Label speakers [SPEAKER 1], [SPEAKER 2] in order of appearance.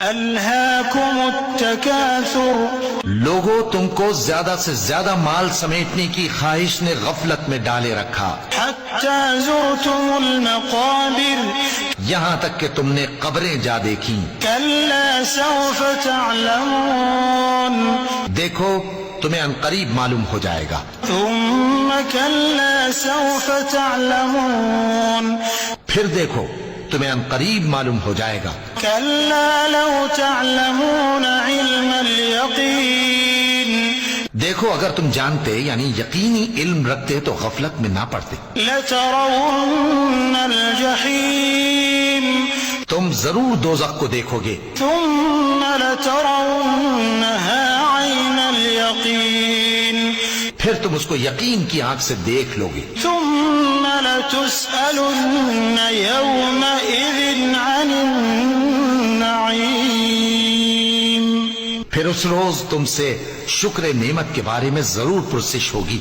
[SPEAKER 1] ألهاكم التكاثر
[SPEAKER 2] لوگوں تم کو زیادہ سے زیادہ مال سمیٹنے کی خواہش نے غفلت میں ڈالے رکھا،
[SPEAKER 1] حتى زرتم المقابر
[SPEAKER 2] یہاں تک کہ تم نے قبریں جا دیکھیں۔
[SPEAKER 1] كلا سوف تعلمون
[SPEAKER 2] دیکھو تمہیں عنقریب معلوم ہو جائے گا۔
[SPEAKER 1] ثم كلا سوف تعلمون
[SPEAKER 2] پھر دیکھو تمہیں عنقریب معلوم ہو جائے گا۔
[SPEAKER 1] كلا لو تعلمون علم اليقين
[SPEAKER 2] دیکھو اگر تم جانتے یعنی یقینی علم رکھتے تو غفلت میں نہ پڑتے،
[SPEAKER 1] لترون الجحيم
[SPEAKER 2] تم ضرور دوزخ کو دیکھو گے،
[SPEAKER 1] ثم لترونها عين اليقين
[SPEAKER 2] پھر تم اس کو یقین کی آنکھ سے دیکھ لو گے،
[SPEAKER 1] ثم لتسألن يومئذ عن النعيم
[SPEAKER 2] پھر اس روز تم سے شکر نعمت کے بارے میں ضرور پرسش ہوگی۔